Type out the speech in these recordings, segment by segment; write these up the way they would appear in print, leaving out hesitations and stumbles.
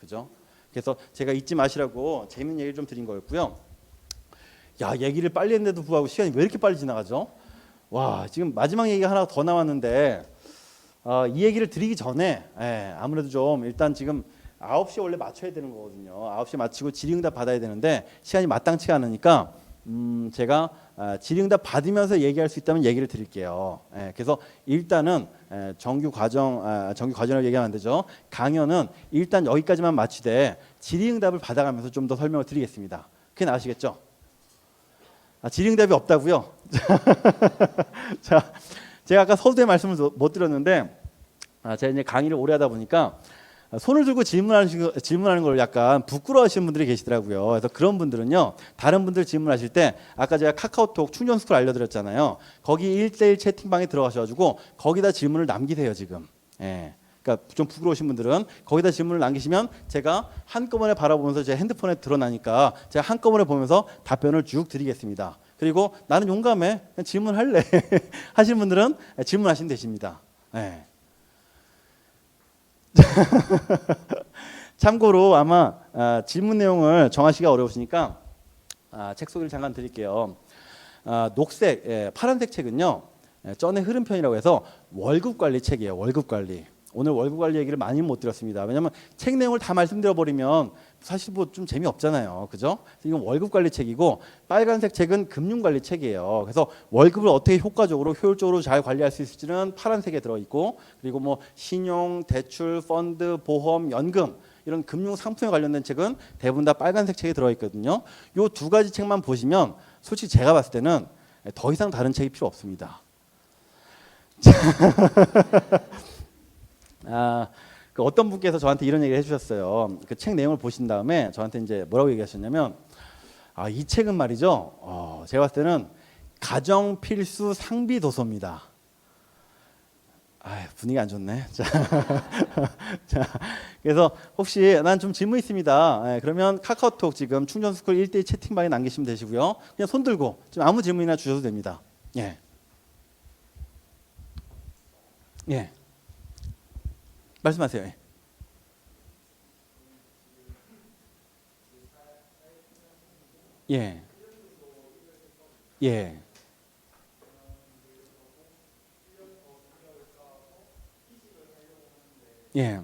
그죠? 그래서 제가 잊지 마시라고 재밌는 얘기를 좀 드린 거였고요. 야, 얘기를 빨리 했는데도 불구하고 시간이 왜 이렇게 빨리 지나가죠? 와, 지금 마지막 얘기가 하나 더 남았는데 이 얘기를 드리기 전에 아무래도 좀 일단 지금 9시에 원래 맞춰야 되는 거거든요. 9시에 마치고 질의응답 받아야 되는데 시간이 마땅치가 않으니까 제가 질의응답 받으면서 얘기할 수 있다면 얘기를 드릴게요. 그래서 일단은 정규 과정을 얘기하면 안 되죠. 강연은 일단 여기까지만 마치되 질의응답을 받아가면서 좀 더 설명을 드리겠습니다. 그게 나으시겠죠? 질의응답이 없다고요? 자, 제가 아까 서두에 말씀을 못 드렸는데 제가 이제 강의를 오래 하다 보니까 손을 들고 질문하는 걸 약간 부끄러워하시는 분들이 계시더라고요. 그래서 그런 분들은요, 다른 분들 질문하실 때 아까 제가 카카오톡 충전스쿨 알려드렸잖아요. 거기 1대1 채팅방에 들어가셔가지고 거기다 질문을 남기세요 지금. 그러니까 좀 부끄러우신 분들은 거기다 질문을 남기시면 제가 한꺼번에 바라보면서 제 핸드폰에 드러나니까 제가 한꺼번에 보면서 답변을 쭉 드리겠습니다. 그리고 나는 용감해, 그냥 질문할래 하시는 분들은 질문하시면 되십니다. 참고로 아마 질문 내용을 정하시기가 어려우시니까 책 소개를 잠깐 드릴게요. 녹색, 파란색 책은요, 쩐의 흐름편이라고 해서 월급 관리 책이에요. 월급 관리. 오늘 월급 관리 얘기를 많이 못 드렸습니다. 왜냐하면 책 내용을 다 말씀드려 버리면 사실 뭐 좀 재미없잖아요. 그죠? 이건 월급 관리 책이고, 빨간색 책은 금융 관리 책이에요. 그래서 월급을 어떻게 효과적으로 효율적으로 잘 관리할 수 있을지는 파란색에 들어 있고, 그리고 뭐 신용, 대출, 펀드, 보험, 연금 이런 금융 상품에 관련된 책은 대부분 다 빨간색 책에 들어 있거든요. 요 두 가지 책만 보시면 솔직히 제가 봤을 때는 더 이상 다른 책이 필요 없습니다. 그 어떤 분께서 저한테 이런 얘기를 해주셨어요. 그 책 내용을 보신 다음에 저한테 이제 뭐라고 얘기하셨냐면, 이 책은 말이죠, 제가 봤을 때는 가정 필수 상비 도서입니다. 분위기 안 좋네. 자, 그래서 혹시 난 좀 질문 있습니다. 그러면 카카오톡 지금 충전스쿨 1대1 채팅방에 남기시면 되시고요. 그냥 손 들고 지금 아무 질문이나 주셔도 됩니다. 예. 말씀하세요. 예. 예. 예.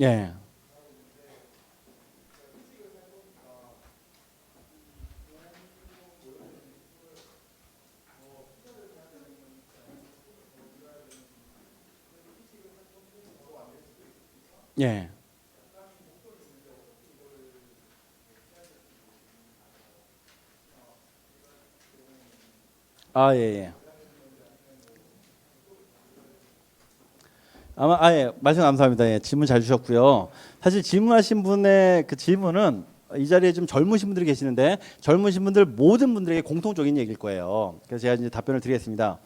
예. 예. 예, 예. 말씀 감사합니다. 질문 잘 주셨고요. 사실 질문하신 분의 그 질문은 이 자리에 좀 젊으신 분들이 계시는데 젊으신 분들 모든 분들에게 공통적인 얘기일 거예요. 그래서 제가 이제 답변을 드리겠습니다.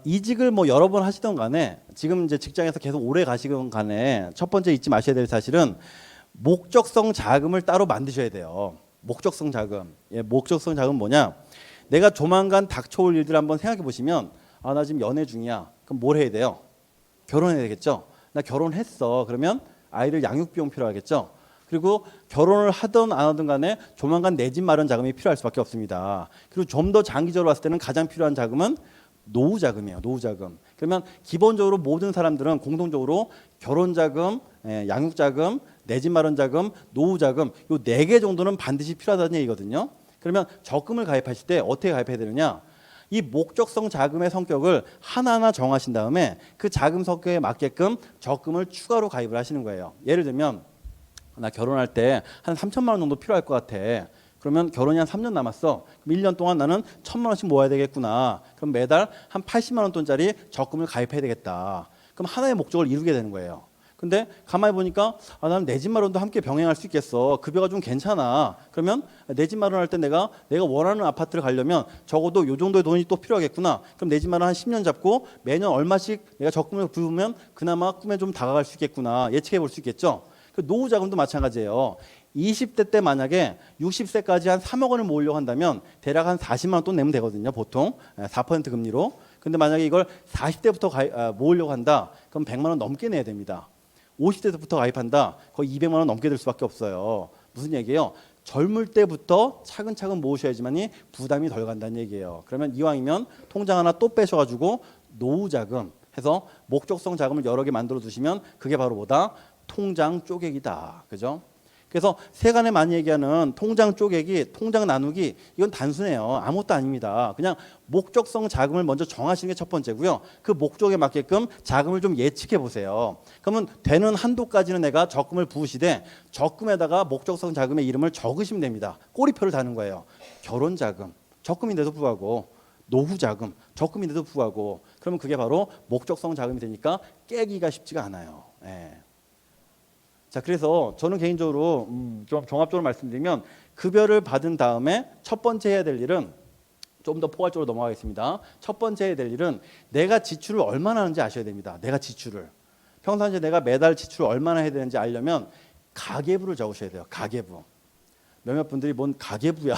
이직을 뭐 여러 번 하시던 간에 지금 이제 직장에서 계속 오래 가시건 간에 첫 번째 잊지 마셔야 될 사실은 목적성 자금을 따로 만드셔야 돼요. 목적성 자금. 목적성 자금 뭐냐? 내가 조만간 닥쳐올 일들 한번 생각해 보시면 나 지금 연애 중이야. 그럼 뭘 해야 돼요? 결혼해야 되겠죠. 나 결혼했어. 그러면 아이들 양육 비용 필요하겠죠. 그리고 결혼을 하든 안 하든 간에 조만간 내 집 마련 자금이 필요할 수밖에 없습니다. 그리고 좀 더 장기적으로 봤을 때는 가장 필요한 자금은 노후 자금이에요. 노후 자금. 그러면 기본적으로 모든 사람들은 공통적으로 결혼 자금, 양육 자금, 내 집 마련 자금, 노후 자금 요 4개 정도는 반드시 필요하다는 얘기거든요. 그러면 적금을 가입하실 때 어떻게 가입해야 되느냐? 이 목적성 자금의 성격을 하나하나 정하신 다음에 그 자금 성격에 맞게끔 적금을 추가로 가입을 하시는 거예요. 예를 들면 나 결혼할 때 한 3천만 원 정도 필요할 것 같아. 그러면 결혼이 한 3년 남았어. 그럼 1년 동안 나는 1,000만 원씩 모아야 되겠구나. 그럼 매달 한 80만 원 돈짜리 적금을 가입해야 되겠다. 그럼 하나의 목적을 이루게 되는 거예요. 근데 가만히 보니까 나는 내 집 마련도 함께 병행할 수 있겠어. 급여가 좀 괜찮아. 그러면 내 집 마련할 때 내가 원하는 아파트를 가려면 적어도 요 정도의 돈이 또 필요하겠구나. 그럼 내 집 마련 한 10년 잡고 매년 얼마씩 내가 적금을 부으면 그나마 꿈에 좀 다가갈 수 있겠구나. 예측해 볼 수 있겠죠. 그 노후 자금도 마찬가지예요. 20대 때 만약에 60세까지 한 3억 원을 모으려고 한다면 대략 한 40만 원 돈 내면 되거든요. 보통 4% 금리로. 근데 만약에 이걸 40대부터 모으려고 한다. 그럼 100만 원 넘게 내야 됩니다. 50대부터 가입한다. 거의 200만 원 넘게 들 수밖에 없어요. 무슨 얘기예요? 젊을 때부터 차근차근 모으셔야지만이 부담이 덜 간다는 얘기예요. 그러면 이왕이면 통장 하나 또 빼셔가지고 노후 자금 해서 목적성 자금을 여러 개 만들어 두시면 그게 바로 뭐다? 통장 쪼개기다. 그죠? 그래서 세간에 많이 얘기하는 통장 쪼개기, 통장 나누기 이건 단순해요. 아무것도 아닙니다. 그냥 목적성 자금을 먼저 정하시는 게 첫 번째고요. 그 목적에 맞게끔 자금을 좀 예측해 보세요. 그러면 되는 한도까지는 내가 적금을 부으시되 적금에다가 목적성 자금의 이름을 적으시면 됩니다. 꼬리표를 다는 거예요. 결혼 자금, 적금인데도 불구하고 노후 자금, 적금인데도 불구하고 그러면 그게 바로 목적성 자금이 되니까 깨기가 쉽지가 않아요. 예. 자, 그래서 저는 개인적으로 좀 종합적으로 말씀드리면 급여를 받은 다음에 첫 번째 해야 될 일은 좀 더 포괄적으로 넘어가겠습니다. 첫 번째 해야 될 일은 내가 지출을 얼마나 하는지 아셔야 됩니다. 내가 지출을. 평상시에 내가 매달 지출을 얼마나 해야 되는지 알려면 가계부를 적으셔야 돼요. 가계부. 몇몇 분들이 뭔 가계부야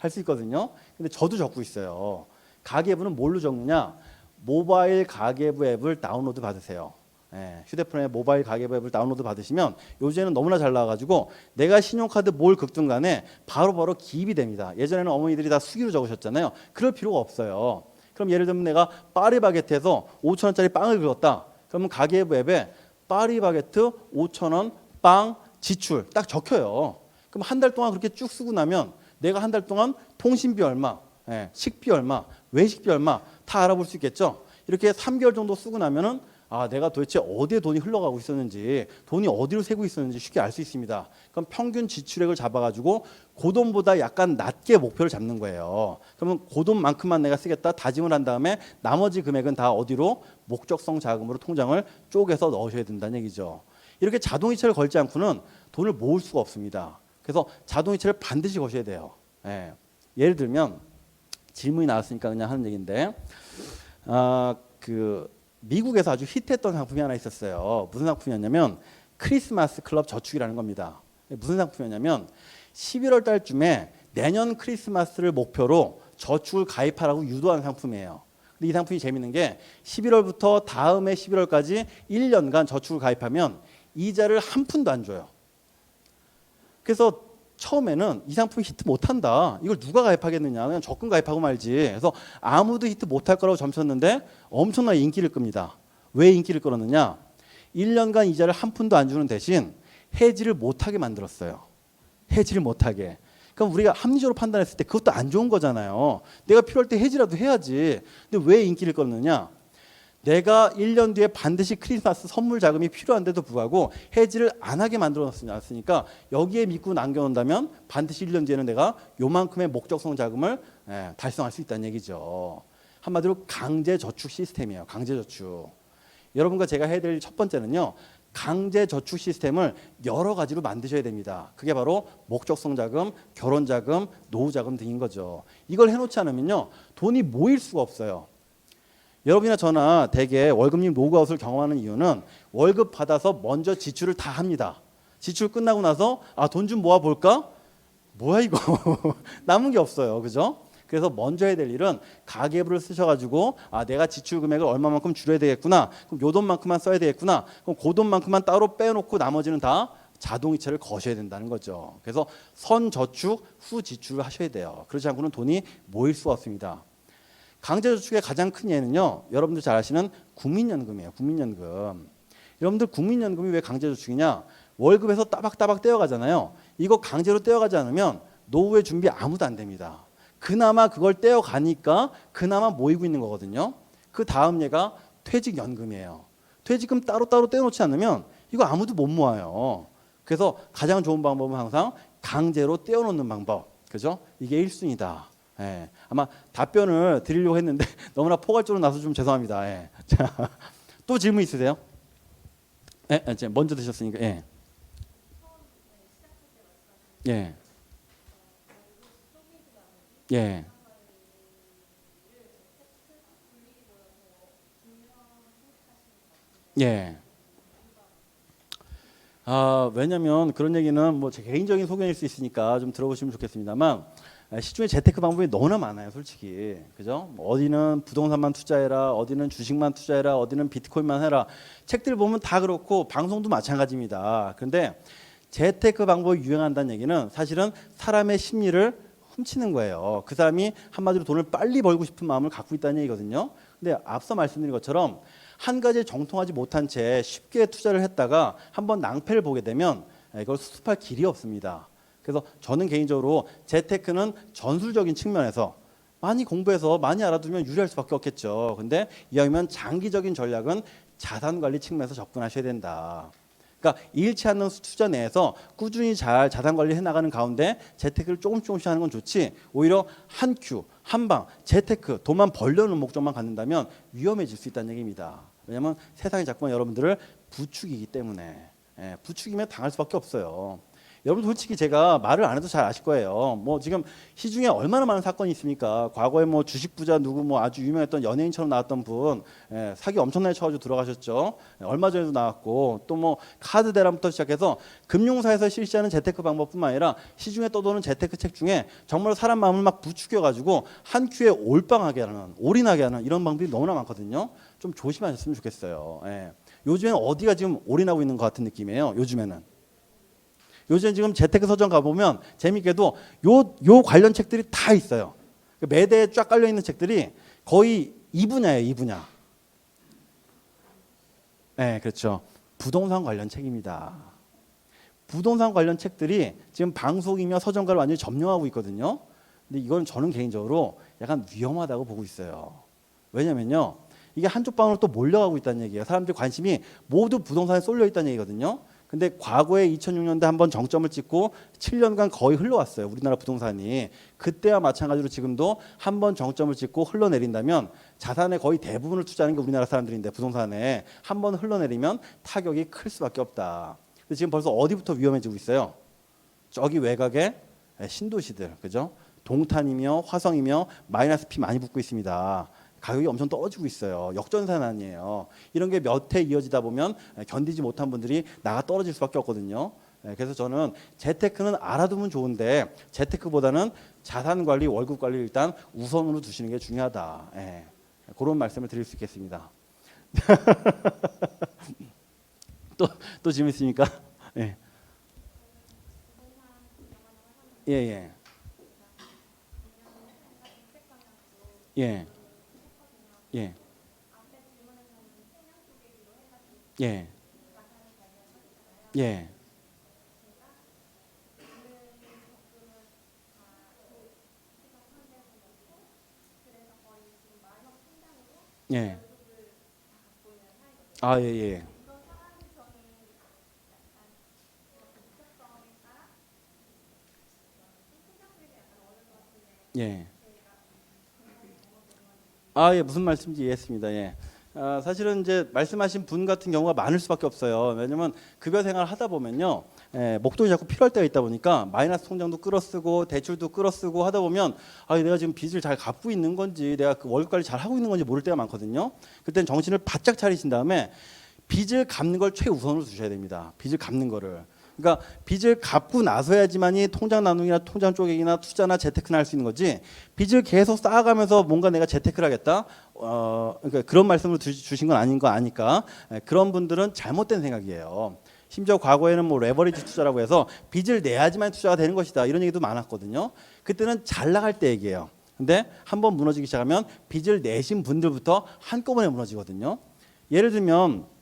할 수 있거든요. 근데 저도 적고 있어요. 가계부는 뭘로 적느냐? 모바일 가계부 앱을 다운로드 받으세요. 예, 휴대폰에 모바일 가계부 앱을 다운로드 받으시면 요즘에는 너무나 잘 나와가지고 내가 신용카드 뭘 긁든 간에 바로바로 기입이 됩니다. 예전에는 어머니들이 다 수기로 적으셨잖아요. 그럴 필요가 없어요. 그럼 예를 들면 내가 파리바게트에서 5천 원짜리 빵을 긁었다. 그러면 가계부 앱에 파리바게트 5천 원 빵 지출 딱 적혀요. 그럼 한 달 동안 그렇게 쭉 쓰고 나면 내가 한 달 동안 통신비 얼마, 식비 얼마, 외식비 얼마 다 알아볼 수 있겠죠. 이렇게 3개월 정도 쓰고 나면은 아, 내가 도대체 어디에 돈이 흘러가고 있었는지, 돈이 어디로 새고 있었는지 쉽게 알 수 있습니다. 그럼 평균 지출액을 잡아가지고 그 돈보다 약간 낮게 목표를 잡는 거예요. 그러면 그 돈만큼만 내가 쓰겠다 다짐을 한 다음에 나머지 금액은 다 어디로? 목적성 자금으로 통장을 쪼개서 넣으셔야 된다는 얘기죠. 이렇게 자동이체를 걸지 않고는 돈을 모을 수가 없습니다. 그래서 자동이체를 반드시 거셔야 돼요. 예. 예를 들면 질문이 나왔으니까 그냥 하는 얘기인데 미국에서 아주 히트했던 상품이 하나 있었어요. 무슨 상품이었냐면 크리스마스 클럽 저축이라는 겁니다. 무슨 상품이었냐면 11월 달쯤에 내년 크리스마스를 목표로 저축을 가입하라고 유도하는 상품이에요. 근데 이 상품이 재밌는 게 11월부터 다음해 11월까지 1년간 저축을 가입하면 이자를 한 푼도 안 줘요. 그래서 처음에는 이 상품이 히트 못한다. 이걸 누가 가입하겠느냐. 그냥 적금 가입하고 말지. 그래서 아무도 히트 못할 거라고 점쳤는데 엄청난 인기를 끕니다. 왜 인기를 끌었느냐. 1년간 이자를 한 푼도 안 주는 대신 해지를 못하게 만들었어요. 해지를 못하게. 그럼 우리가 합리적으로 판단했을 때 그것도 안 좋은 거잖아요. 내가 필요할 때 해지라도 해야지. 근데 왜 인기를 끌었느냐. 내가 1년 뒤에 반드시 크리스마스 선물 자금이 필요한데도 불구하고 해지를 안 하게 만들어놨으니까 여기에 믿고 남겨놓는다면 반드시 1년 뒤에는 내가 요만큼의 목적성 자금을 달성할 수 있다는 얘기죠. 한마디로 강제저축 시스템이에요. 강제저축. 여러분과 제가 해야 될 첫 번째는요. 강제저축 시스템을 여러 가지로 만드셔야 됩니다. 그게 바로 목적성 자금, 결혼자금, 노후자금 등인 거죠. 이걸 해놓지 않으면요. 돈이 모일 수가 없어요. 여러분이나 저나 대개 월급님 노후아웃을 경험하는 이유는 월급 받아서 먼저 지출을 다 합니다. 지출 끝나고 나서 돈 좀 모아볼까? 뭐야 이거. 남은 게 없어요. 그죠? 그래서 먼저 해야 될 일은 가계부를 쓰셔가지고 내가 지출 금액을 얼마만큼 줄여야 되겠구나. 그럼 요 돈만큼만 써야 되겠구나. 그럼 그 돈만큼만 따로 빼놓고 나머지는 다 자동이체를 거셔야 된다는 거죠. 그래서 선저축, 후지출을 하셔야 돼요. 그렇지 않고는 돈이 모일 수가 없습니다. 강제저축의 가장 큰 예는요. 여러분들 잘 아시는 국민연금이에요. 국민연금. 여러분들 국민연금이 왜 강제저축이냐. 월급에서 따박따박 떼어가잖아요. 이거 강제로 떼어가지 않으면 노후의 준비 아무도 안 됩니다. 그나마 그걸 떼어가니까 그나마 모이고 있는 거거든요. 그 다음 예가 퇴직연금이에요. 퇴직금 따로따로 떼어놓지 않으면 이거 아무도 못 모아요. 그래서 가장 좋은 방법은 항상 강제로 떼어놓는 방법. 그죠? 이게 1순위다. 예, 아마 답변을 드리려고 했는데 너무나 포괄적으로 나서 좀 죄송합니다. 예. 자, 또 질문 있으세요? 예, 먼저 드셨으니까. 예. 예. 예. 예. 왜냐면 그런 얘기는 뭐 제 개인적인 소견일 수 있으니까 좀 들어보시면 좋겠습니다만 시중에 재테크 방법이 너무나 많아요, 솔직히. 그죠? 뭐 어디는 부동산만 투자해라, 어디는 주식만 투자해라, 어디는 비트코인만 해라. 책들 보면 다 그렇고 방송도 마찬가지입니다. 그런데 재테크 방법이 유행한다는 얘기는 사실은 사람의 심리를 훔치는 거예요. 그 사람이 한마디로 돈을 빨리 벌고 싶은 마음을 갖고 있다는 얘기거든요. 근데 앞서 말씀드린 것처럼 한 가지에 정통하지 못한 채 쉽게 투자를 했다가 한번 낭패를 보게 되면 이걸 수습할 길이 없습니다. 그래서 저는 개인적으로 재테크는 전술적인 측면에서 많이 공부해서 많이 알아두면 유리할 수밖에 없겠죠. 근데 이왕이면 장기적인 전략은 자산 관리 측면에서 접근하셔야 된다. 그러니까 잃지 않는 투자 내에서 꾸준히 잘 자산 관리해 나가는 가운데 재테크를 조금씩 하는 건 좋지, 오히려 한 큐, 한 방, 재테크, 돈만 벌려는 목적만 갖는다면 위험해질 수 있다는 얘기입니다. 왜냐하면 세상이 자꾸만 여러분들을 부추기기 때문에, 부추기면 당할 수밖에 없어요. 여러분 솔직히 제가 말을 안 해도 잘 아실 거예요. 뭐 지금 시중에 얼마나 많은 사건이 있습니까? 과거에 뭐 주식 부자 누구 뭐 아주 유명했던 연예인처럼 나왔던 분 사기 엄청나게 쳐가지고 들어가셨죠. 얼마 전에도 나왔고, 또 뭐 카드 대란부터 시작해서 금융사에서 실시하는 재테크 방법뿐만 아니라 시중에 떠도는 재테크 책 중에 정말 사람 마음을 막 부추겨가지고 한 큐에 올빵하게 하는, 올인하게 하는 이런 방법이 너무나 많거든요. 좀 조심하셨으면 좋겠어요. 요즘에는 어디가 지금 올인하고 있는 것 같은 느낌이에요. 요즘 지금 재테크 서점 가보면 재밌게도 요 관련 책들이 다 있어요. 매대에 쫙 깔려 있는 책들이 거의 이 분야예요, 이 분야. 네, 그렇죠. 부동산 관련 책입니다. 부동산 관련 책들이 지금 방송이며 서점가를 완전히 점령하고 있거든요. 근데 이건 저는 개인적으로 약간 위험하다고 보고 있어요. 왜냐면요, 이게 한쪽 방으로 또 몰려가고 있다는 얘기예요. 사람들 관심이 모두 부동산에 쏠려 있다는 얘기거든요. 근데 과거에 2006년대 한번 정점을 찍고 7년간 거의 흘러왔어요. 우리나라 부동산이. 그때와 마찬가지로 지금도 한번 정점을 찍고 흘러내린다면 자산의 거의 대부분을 투자하는 게 우리나라 사람들인데 부동산에 한번 흘러내리면 타격이 클 수밖에 없다. 근데 지금 벌써 어디부터 위험해지고 있어요? 저기 외곽에 신도시들, 그죠? 동탄이며 화성이며 마이너스 P 많이 붙고 있습니다. 가격이 엄청 떨어지고 있어요. 역전선 아니에요. 이런 게 몇 해 이어지다 보면 견디지 못한 분들이 나가 떨어질 수밖에 없거든요. 그래서 저는 재테크는 알아두면 좋은데 재테크보다는 자산 관리, 월급 관리 일단 우선으로 두시는 게 중요하다. 그런 말씀을 드릴 수 있겠습니다. 또 질문 있습니까? 예. 예. 예. 예. 예. 예. 예. 아, 예, 예. 예. 예, 무슨 말씀인지 이해했습니다. 예. 사실은 이제 말씀하신 분 같은 경우가 많을 수밖에 없어요. 왜냐면 급여 생활을 하다 보면요, 목돈이 자꾸 필요할 때가 있다 보니까 마이너스 통장도 끌어쓰고 대출도 끌어쓰고 하다 보면 내가 지금 빚을 잘 갚고 있는 건지 내가 그 월급 관리 잘 하고 있는 건지 모를 때가 많거든요. 그때는 정신을 바짝 차리신 다음에 빚을 갚는 걸 최우선으로 두셔야 됩니다. 빚을 갚는 거를. 그러니까 빚을 갚고 나서야지만이 통장 나누기나 통장 쪼개기나 투자나 재테크나 할 수 있는 거지, 빚을 계속 쌓아가면서 뭔가 내가 재테크를 하겠다, 그러니까 그런 말씀을 주신 건 아닌 거 아니까 그런 분들은 잘못된 생각이에요. 심지어 과거에는 뭐 레버리지 투자라고 해서 빚을 내야지만 투자가 되는 것이다, 이런 얘기도 많았거든요. 그때는 잘 나갈 때 얘기예요. 근데 한번 무너지기 시작하면 빚을 내신 분들부터 한꺼번에 무너지거든요. 예를 들면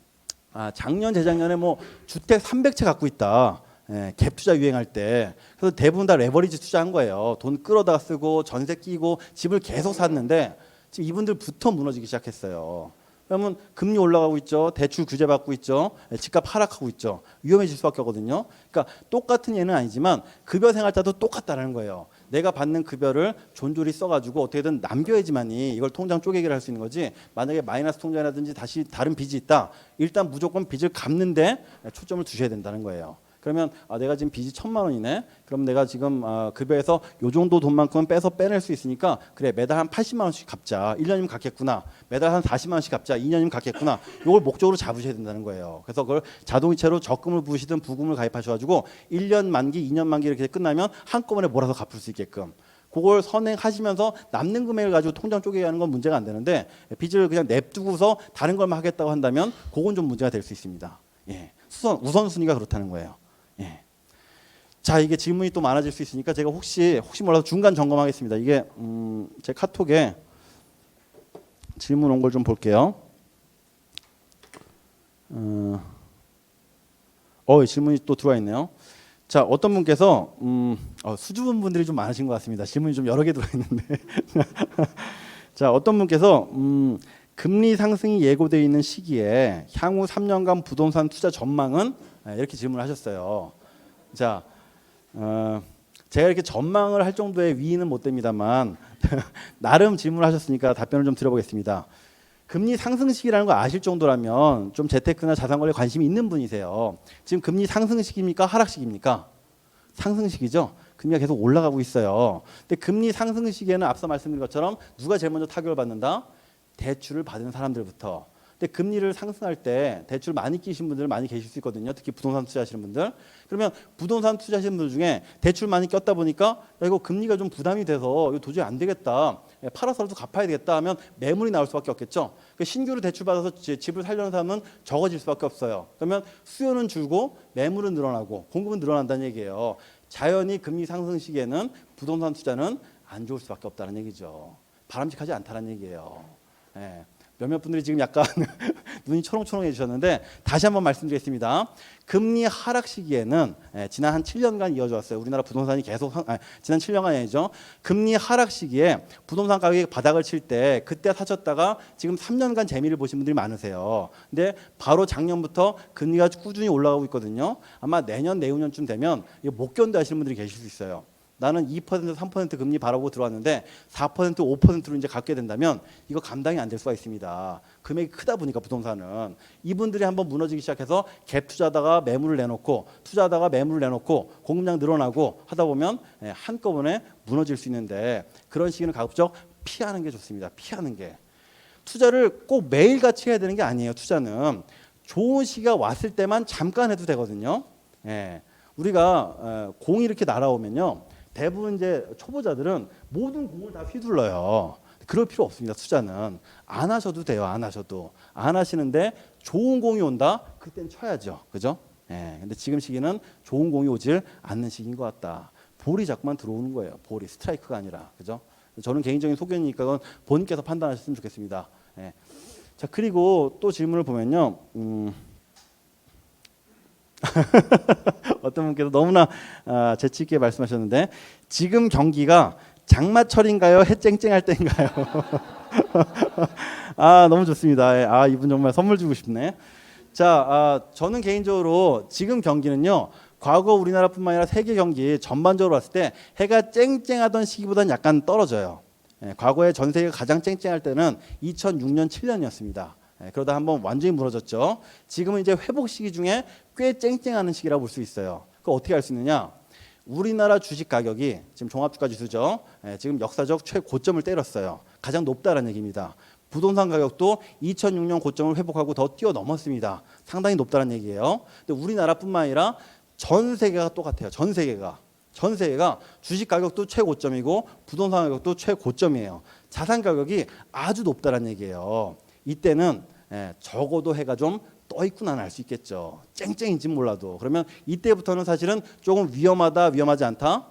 작년 재작년에 뭐 주택 300채 갖고 있다, 갭 투자 유행할 때. 그래서 대부분 다 레버리지 투자한 거예요. 돈 끌어다 쓰고 전세 끼고 집을 계속 샀는데 지금 이분들부터 무너지기 시작했어요. 그러면 금리 올라가고 있죠, 대출 규제 받고 있죠, 집값 하락하고 있죠. 위험해질 수밖에 없거든요. 그러니까 똑같은 예는 아니지만 급여 생활자도 똑같다는 거예요. 내가 받는 급여를 존졸히 써가지고 어떻게든 남겨야지만이 이걸 통장 쪼개기를 할 수 있는 거지, 만약에 마이너스 통장이라든지 다시 다른 빚이 있다, 일단 무조건 빚을 갚는데 초점을 두셔야 된다는 거예요. 그러면 내가 지금 빚이 1,000만 원이네. 그럼 내가 지금 급여에서 요 정도 돈만큼은 빼낼 수 있으니까 그래 매달 한 80만 원씩 갚자. 1년이면 갚겠구나. 매달 한 40만 원씩 갚자. 2년이면 갚겠구나. 요걸 목적으로 잡으셔야 된다는 거예요. 그래서 그걸 자동이체로 적금을 부으시든 부금을 가입하셔가지고 1년 만기, 2년 만기 이렇게 끝나면 한꺼번에 몰아서 갚을 수 있게끔. 그걸 선행하시면서 남는 금액을 가지고 통장 쪼개기 하는 건 문제가 안 되는데 빚을 그냥 냅두고서 다른 걸만 하겠다고 한다면 그건 좀 문제가 될 수 있습니다. 예. 우선순위가 그렇다는 거예요. 예. 자, 이게 질문이 또 많아질 수 있으니까 제가 혹시 몰라서 중간 점검하겠습니다. 이게 제 카톡에 질문 온 걸 좀 볼게요. 질문이 또 들어와 있네요. 자, 어떤 분께서 수줍은 분들이 좀 많으신 것 같습니다. 질문이 좀 여러 개 들어와 있는데. 자, 어떤 분께서 금리 상승이 예고되어 있는 시기에 향후 3년간 부동산 투자 전망은 이렇게 질문을 하셨어요. 자, 제가 이렇게 전망을 할 정도의 위인은 못 됩니다만 나름 질문을 하셨으니까 답변을 좀 드려보겠습니다. 금리 상승 시기라는 거 아실 정도라면 좀 재테크나 자산관리에 관심이 있는 분이세요. 지금 금리 상승 시기입니까? 하락 시기입니까? 상승 시기죠. 금리가 계속 올라가고 있어요. 근데 금리 상승 시기에는 앞서 말씀드린 것처럼 누가 제일 먼저 타격을 받는다? 대출을 받은 사람들부터. 근데 금리를 상승할 때 대출 많이 끼신 분들 많이 계실 수 있거든요. 특히 부동산 투자하시는 분들. 그러면 부동산 투자하시는 분들 중에 대출 많이 꼈다 보니까 이거 금리가 좀 부담이 돼서 이거 도저히 안 되겠다. 팔아서라도 갚아야 되겠다 하면 매물이 나올 수밖에 없겠죠. 신규로 대출 받아서 집을 살려는 사람은 적어질 수밖에 없어요. 그러면 수요는 줄고 매물은 늘어나고 공급은 늘어난다는 얘기예요. 자연히 금리 상승 시기에는 부동산 투자는 안 좋을 수밖에 없다는 얘기죠. 바람직하지 않다는 얘기예요. 예. 몇몇 분들이 지금 약간 눈이 초롱초롱해지셨는데 다시 한번 말씀드리겠습니다. 금리 하락 시기에는 지난 한 7년간 이어져 왔어요. 우리나라 부동산이 계속 지난 7년간 아니죠. 금리 하락 시기에 부동산 가격이 바닥을 칠 때 그때 사셨다가 지금 3년간 재미를 보신 분들이 많으세요. 근데 바로 작년부터 금리가 꾸준히 올라가고 있거든요. 아마 내년 내후년쯤 되면 이거 못 견뎌 하시는 분들이 계실 수 있어요. 나는 2% 3% 금리 바라보고 들어왔는데 4% 5%로 이제 갚게 된다면 이거 감당이 안 될 수가 있습니다. 금액이 크다 보니까 부동산은 이분들이 한번 무너지기 시작해서 갭 투자하다가 매물을 내놓고 투자하다가 매물을 내놓고 공급량 늘어나고 하다 보면 한꺼번에 무너질 수 있는데 그런 시기는 가급적 피하는 게 좋습니다. 피하는 게. 투자를 꼭 매일같이 해야 되는 게 아니에요. 투자는 좋은 시기가 왔을 때만 잠깐 해도 되거든요. 우리가 공이 이렇게 날아오면요. 대부분 이제 초보자들은 모든 공을 다 휘둘러요. 그럴 필요 없습니다. 투자는 안 하셔도 돼요. 안 하셔도 안 하시는데 좋은 공이 온다. 그땐 쳐야죠. 그죠? 근데 지금 시기는 좋은 공이 오질 않는 시기인 것 같다. 볼이 자꾸만 들어오는 거예요. 볼이 스트라이크가 아니라 그죠? 저는 개인적인 소견이니까 그건 본인께서 판단하셨으면 좋겠습니다. 자 그리고 또 질문을 보면요. 어떤 분께서 너무나 재치 있게 말씀하셨는데 지금 경기가 장마철인가요? 해쨍쨍할 때인가요? 너무 좋습니다. 이분 정말 선물 주고 싶네. 자, 저는 개인적으로 지금 경기는요. 과거 우리나라뿐만 아니라 세계 경기 전반적으로 봤을 때 해가 쨍쨍하던 시기보다는 약간 떨어져요. 과거에 전 세계가 가장 쨍쨍할 때는 2006년, 7년이었습니다. 그러다 한번 완전히 무너졌죠. 지금은 이제 회복 시기 중에 꽤 쨍쨍하는 시기라고 볼 수 있어요. 그거 어떻게 알 수 있느냐? 우리나라 주식 가격이 지금 종합주가 지수죠. 지금 역사적 최고점을 때렸어요. 가장 높다는 얘기입니다. 부동산 가격도 2006년 고점을 회복하고 더 뛰어넘었습니다. 상당히 높다는 얘기예요. 근데 우리나라뿐만 아니라 전 세계가 똑같아요. 전 세계가 주식 가격도 최고점이고 부동산 가격도 최고점이에요. 자산 가격이 아주 높다는 얘기예요. 이때는 적어도 해가 좀 떠 있구나 알 수 있겠죠. 쨍쨍인지는 몰라도. 그러면 이때부터는 사실은 조금 위험하다, 위험하지 않다?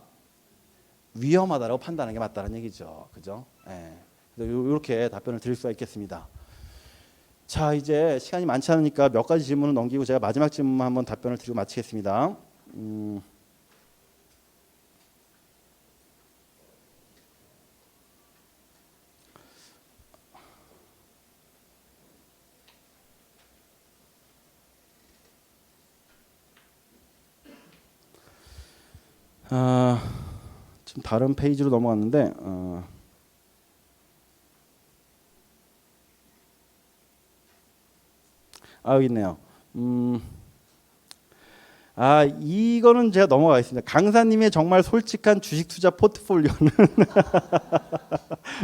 위험하다라고 판단하는 게 맞다는 얘기죠. 그죠? 이렇게 답변을 드릴 수가 있겠습니다. 자, 이제 시간이 많지 않으니까 몇 가지 질문을 넘기고 제가 마지막 질문만 한번 답변을 드리고 마치겠습니다. 지금 다른 페이지로 넘어갔는데 여기 있네요. 이거는 제가 넘어가겠습니다. 강사님의 정말 솔직한 주식 투자 포트폴리오는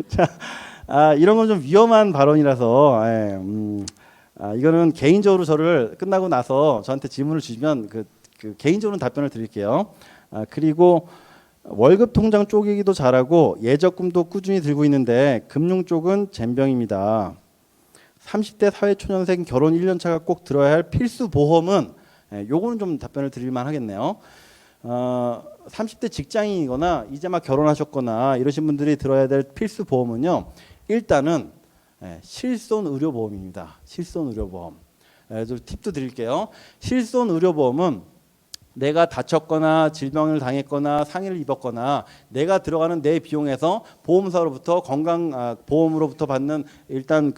자, 이런 건 좀 위험한 발언이라서 이거는 개인적으로 저를 끝나고 나서 저한테 질문을 주시면 그 개인적으로 답변을 드릴게요. 그리고 월급 통장 쪼개기도 잘하고 예적금도 꾸준히 들고 있는데 금융 쪽은 젬병입니다. 30대 사회초년생 결혼 1년 차가 꼭 들어야 할 필수 보험은 요거는 좀 답변을 드릴만 하겠네요. 30대 직장인이거나 이제 막 결혼하셨거나 이러신 분들이 들어야 될 필수 보험은요. 일단은 실손의료보험입니다. 실손의료보험. 좀 팁도 드릴게요. 실손의료보험은 내가 다쳤거나 질병을 당했거나 상해를 입었거나 내가 들어가는 내 비용에서 보험사로부터 건강보험으로부터 받는 일단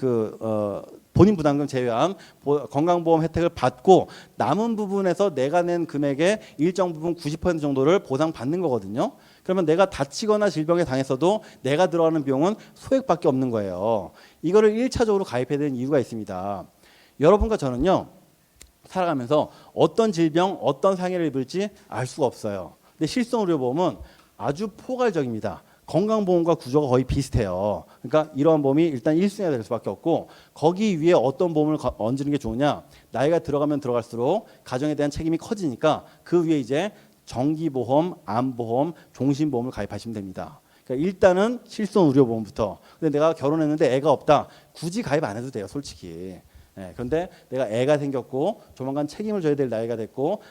본인 부담금 제외한 건강보험 혜택을 받고 남은 부분에서 내가 낸 금액의 일정 부분 90% 정도를 보상받는 거거든요. 그러면 내가 다치거나 질병에 당했어도 내가 들어가는 비용은 소액밖에 없는 거예요. 이거를 1차적으로 가입해야 되는 이유가 있습니다. 여러분과 저는요. 살아가면서 어떤 질병, 어떤 상해를 입을지 알 수가 없어요. 근데 실손의료보험은 아주 포괄적입니다. 건강보험과 구조가 거의 비슷해요. 그러니까 이러한 보험이 일단 1순위가 될 수밖에 없고 거기 위에 어떤 보험을 얹는 게 좋으냐. 나이가 들어가면 들어갈수록 가정에 대한 책임이 커지니까 그 위에 이제 정기보험, 암보험, 종신보험을 가입하시면 됩니다. 그러니까 일단은 실손의료보험부터. 근데 내가 결혼했는데 애가 없다. 굳이 가입 안 해도 돼요. 솔직히. 그런데 내가 애가 생겼고 조만간 책임을 져야 될 나이가 됐고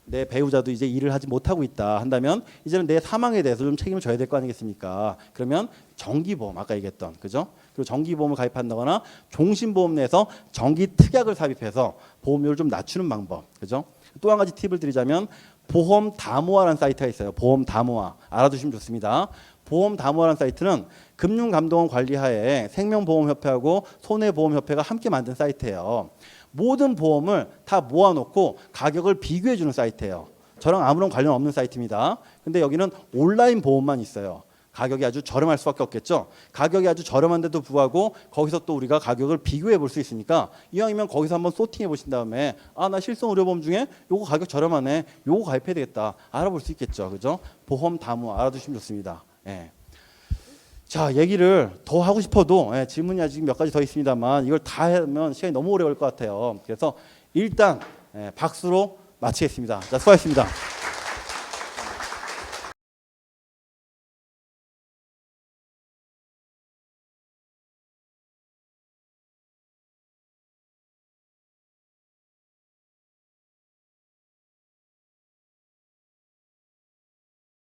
내 배우자도 이제 일을 하지 못하고 있다 한다면 이제는 내 사망에 대해서 좀 책임을 져야 될 거 아니겠습니까? 그러면 정기보험 아까 얘기했던 그죠? 그리고 정기보험을 가입한다거나 종신보험 내에서 정기 특약을 삽입해서 보험료를 좀 낮추는 방법 그죠? 또 한 가지 팁을 드리자면 보험 다모아라는 사이트가 있어요. 보험 다모아 알아두시면 좋습니다. 보험 다모아라는 사이트는 금융감독원 관리하에 생명보험협회하고 손해보험협회가 함께 만든 사이트예요. 모든 보험을 다 모아놓고 가격을 비교해주는 사이트예요. 저랑 아무런 관련 없는 사이트입니다. 근데 여기는 온라인 보험만 있어요. 가격이 아주 저렴할 수밖에 없겠죠. 가격이 아주 저렴한데도 불구하고 거기서 또 우리가 가격을 비교해 볼 수 있으니까 이왕이면 거기서 한번 소팅해 보신 다음에 나 실손의료보험 중에 요거 가격 저렴하네. 요거 가입해야 되겠다. 알아볼 수 있겠죠. 그죠? 보험 다모 알아두시면 좋습니다. 자, 얘기를 더 하고 싶어도 질문이 아직 몇 가지 더 있습니다만 이걸 다 하면 시간이 너무 오래 걸릴 것 같아요. 그래서 일단 박수로 마치겠습니다. 자, 수고하셨습니다.